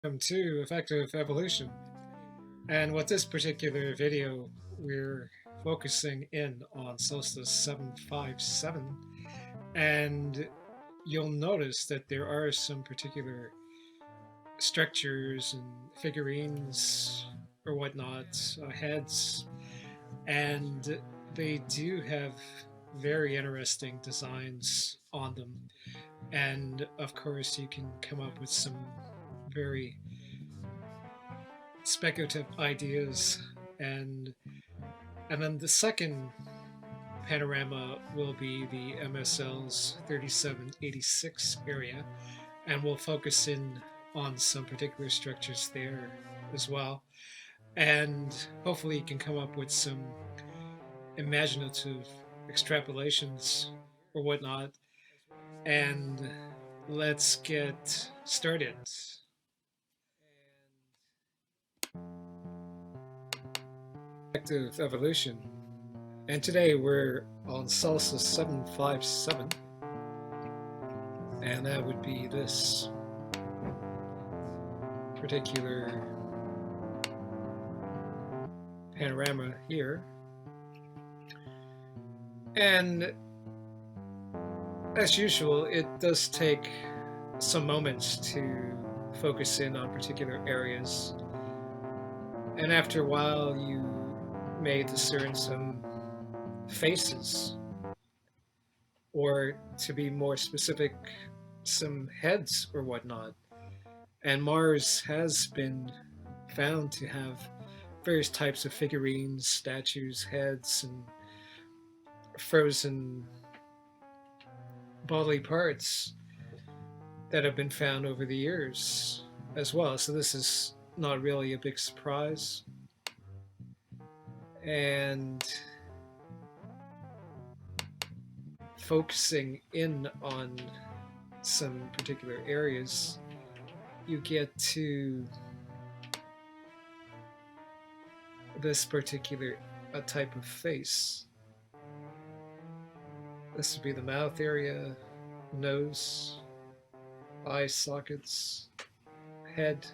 Welcome to Effective Evolution. And with this particular video, we're focusing in on sol757. And you'll notice that there are some particular structures and figurines or whatnot, heads, and they do have very interesting designs on them. And of course, you can come up with some very speculative ideas, and then the second panorama will be the MSL's 3786 area, and we'll focus in on some particular structures there as well, and hopefully you can come up with some imaginative extrapolations or whatnot. And let's get started. Active evolution. And today we're on salsa 757, and that would be this particular panorama here. And as usual, it does take some moments to focus in on particular areas, and after a while you may discern some faces, or to be more specific, some heads or whatnot. And Mars has been found to have various types of figurines, statues, heads, and frozen bodily parts that have been found over the years as well. So this is not really a big surprise. And focusing in on some particular areas, you get to this particular type of face. This would be the mouth area, nose, eye sockets, head.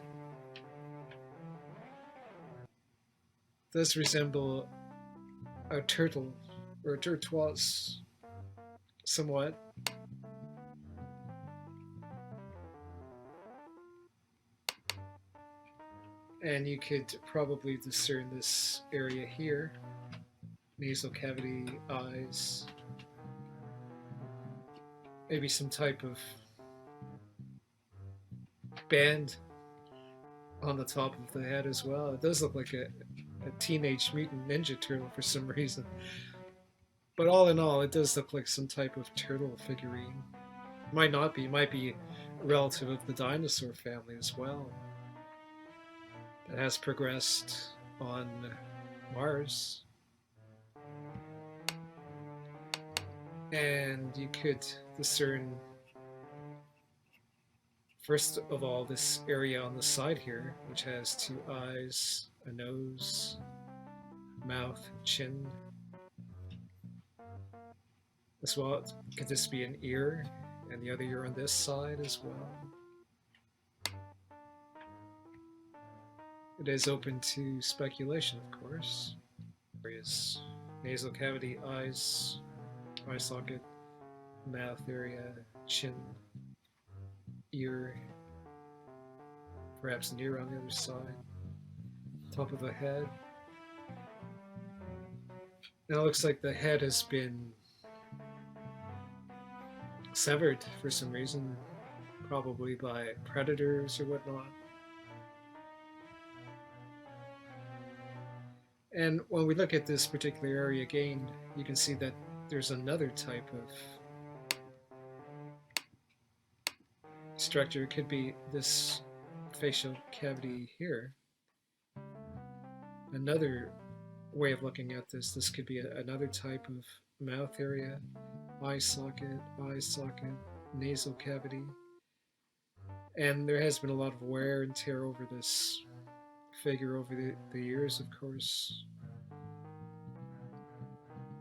This resemble a turtle or a tortoise somewhat. And you could probably discern this area here: nasal cavity, eyes, maybe some type of band on the top of the head as well. It does look like a Teenage Mutant Ninja Turtle for some reason. But all in all, it does look like some type of turtle figurine. Might not be, might be a relative of the dinosaur family as well, that has progressed on Mars. And you could discern, first of all, this area on the side here, which has two eyes, a nose, mouth, chin. As well, could this be an ear, and the other ear on this side as well? It is open to speculation, of course. Areas: nasal cavity, eyes, eye socket, mouth area, chin, ear, perhaps an ear on the other side, top of the head. Now it looks like the head has been severed for some reason, probably by predators or whatnot. And when we look at this particular area again, you can see that there's another type of structure. It could be this facial cavity here. Another way of looking at this could be another type of mouth area, eye socket, nasal cavity. And there has been a lot of wear and tear over this figure over the years, of course.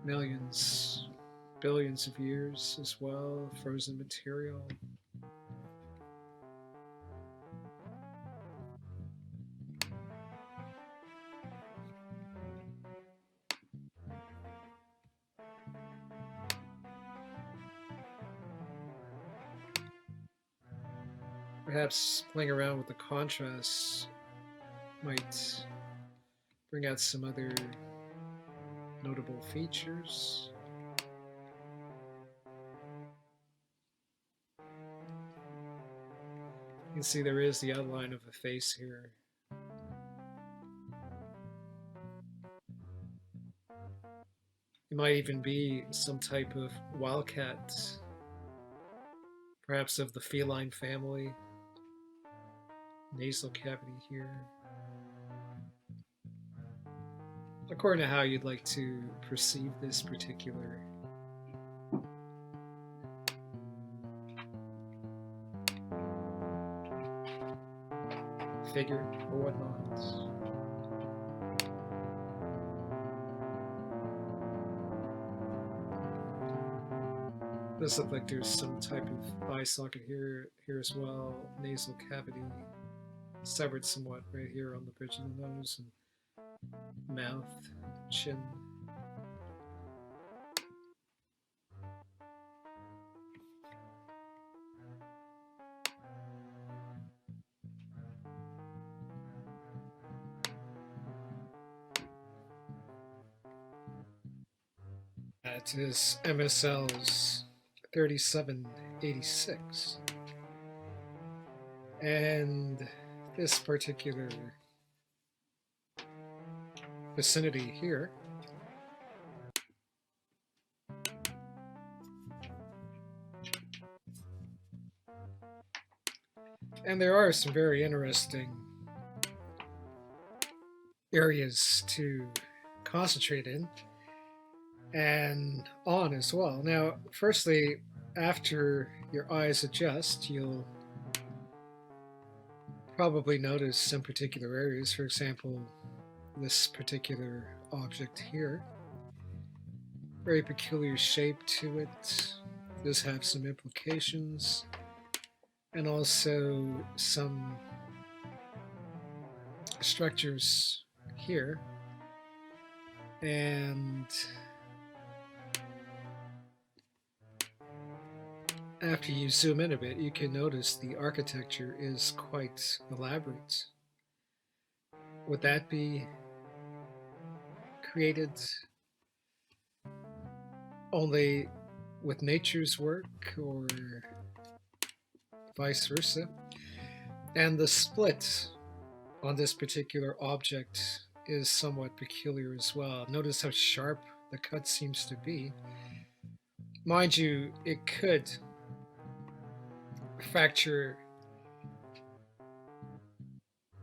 Millions, billions of years as well, frozen material. perhaps playing around with the contrast might bring out some other notable features. You can see there is the outline of a face here. It might even be some type of wildcat, perhaps of the feline family. Nasal cavity here. According to how you'd like to perceive this particular figure or whatnot. Does look like there's some type of eye socket here as well. Nasal cavity severed somewhat right here on the bridge of the nose and mouth, chin. That is MSL's 3786. And this particular vicinity here and there are some very interesting areas to concentrate in and on as well. Now, firstly, after your eyes adjust, you'll probably notice some particular areas. For example, this particular object here. Very peculiar shape to it. Does have some implications. And also some structures here. And after you zoom in a bit, you can notice the architecture is quite elaborate. Would that be created only with nature's work or vice versa? And the split on this particular object is somewhat peculiar as well. Notice how sharp the cut seems to be. Mind you, it could fracture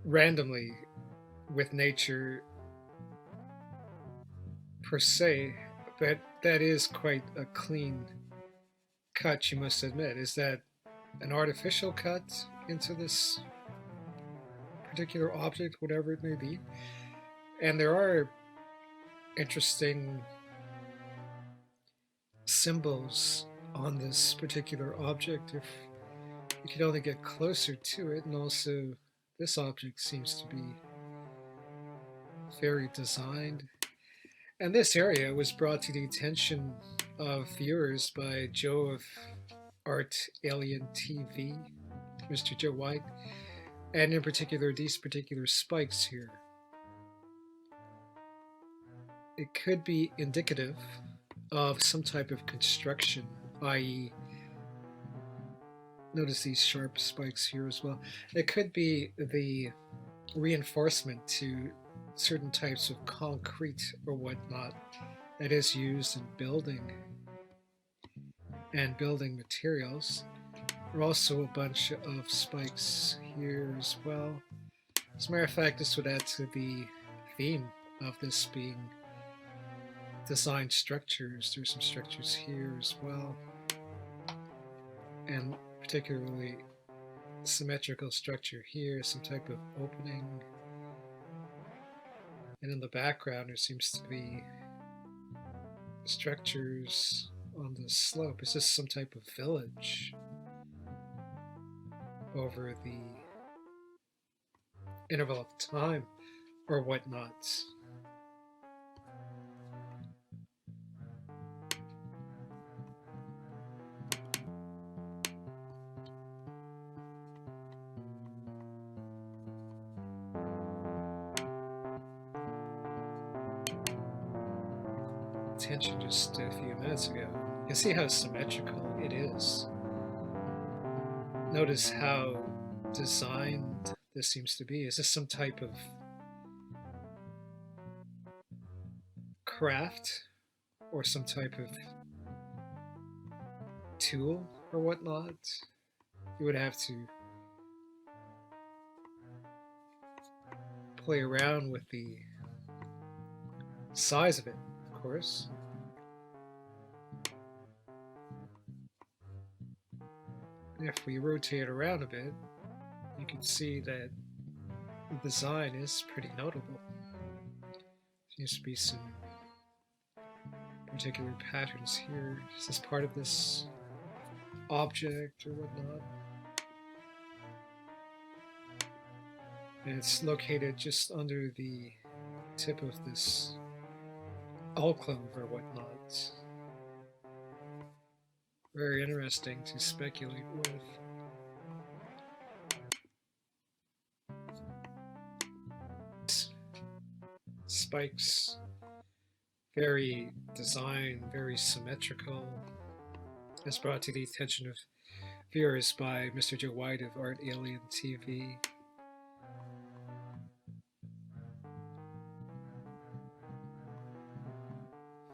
randomly with nature per se, but that is quite a clean cut, you must admit. Is that an artificial cut into this particular object, whatever it may be? And there are interesting symbols on this particular object if you could only get closer to it. And also this object seems to be very designed. And this area was brought to the attention of viewers by Joe of Art Alien TV, Mr. Joe White, and in particular these particular spikes here. It could be indicative of some type of construction, i.e., notice these sharp spikes here as well. It could be the reinforcement to certain types of concrete or whatnot that is used in building and building materials. There are also a bunch of spikes here as well. As a matter of fact, this would add to the theme of this being designed structures. There's some structures here as well, and particularly symmetrical structure here, some type of opening. And in the background there seems to be structures on the slope. Is this some type of village over the interval of time or whatnot? attention just a few minutes ago. You can see how symmetrical it is. Notice how designed this seems to be. Is this some type of craft or some type of tool or whatnot? You would have to play around with the size of it, of course. If we rotate around a bit, you can see that the design is pretty notable. Seems to be some particular patterns here. Is this part of this object or whatnot? And it's located just under the tip of this alcove or whatnot. Very interesting to speculate with. Spikes, very designed, very symmetrical. It's brought to the attention of viewers by Mr. Joe White of Art Alien TV.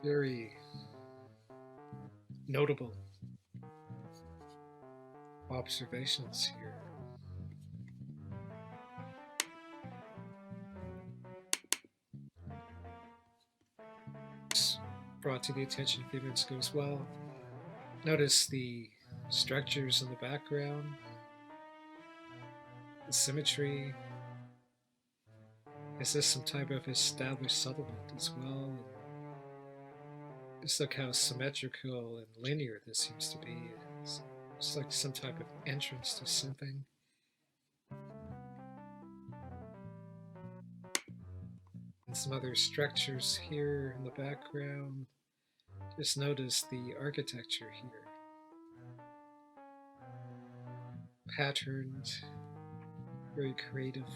Very notable observations here. It's brought to the attention of viewers as well. Notice the structures in the background, the symmetry. Is this some type of established settlement as well? Just look how symmetrical and linear this seems to be. It's like some type of entrance to something. And some other structures here in the background. Just notice the architecture here. Patterned, very creative.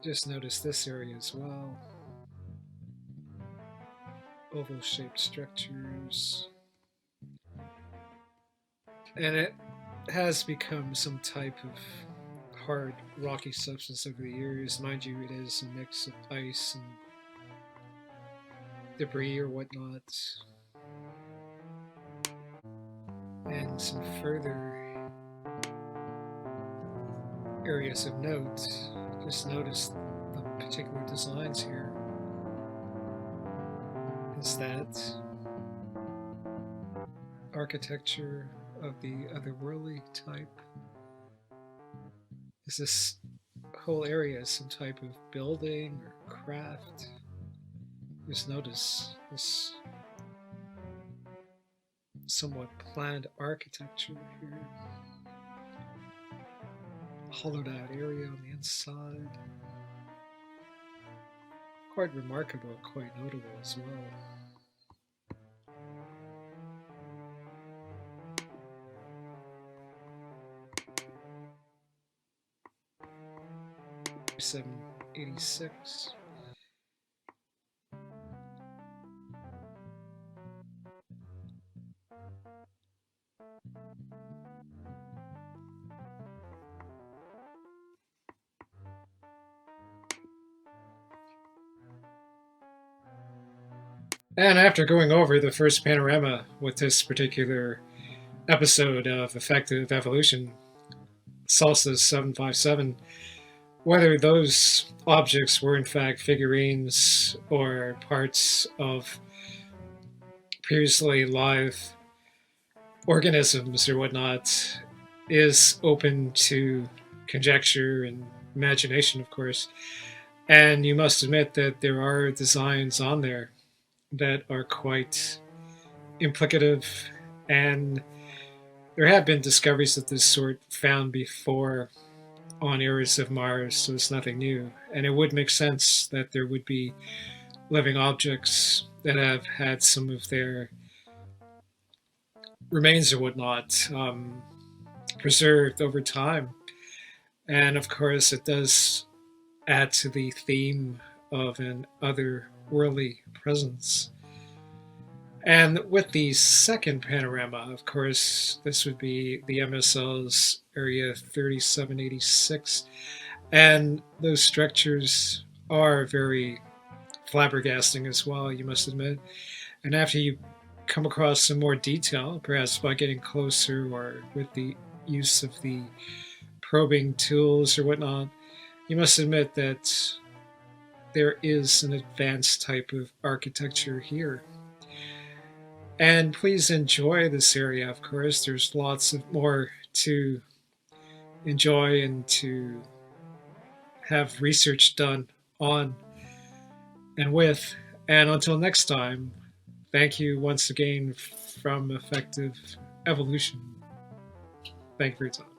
Just notice this area as well. Oval-shaped structures. And it has become some type of hard, rocky substance over the years. Mind you, it is a mix of ice and debris or whatnot. And some further areas of note. Just notice the particular designs here. Is that architecture of the otherworldly type? Is this whole area some type of building or craft? Just notice this somewhat planned architecture here. Hollowed out area on the inside. Quite remarkable, quite notable as well. 786. And after going over the first panorama with this particular episode of Effective Evolution, sol757, whether those objects were in fact figurines or parts of previously live organisms or whatnot is open to conjecture and imagination, of course. And you must admit that there are designs on there that are quite implicative, and there have been discoveries of this sort found before on areas of Mars, so it's nothing new. And it would make sense that there would be living objects that have had some of their remains or whatnot preserved over time. And of course, it does add to the theme of an otherworldly presence. And with the second panorama, of course, this would be the MSL's Area 3786. And those structures are very flabbergasting as well, you must admit. And after you come across some more detail, perhaps by getting closer or with the use of the probing tools or whatnot, you must admit that there is an advanced type of architecture here. And please enjoy this area, of course. There's lots of more to enjoy and to have research done on and with. And until next time, thank you once again from Effective Evolution. Thank you for your time.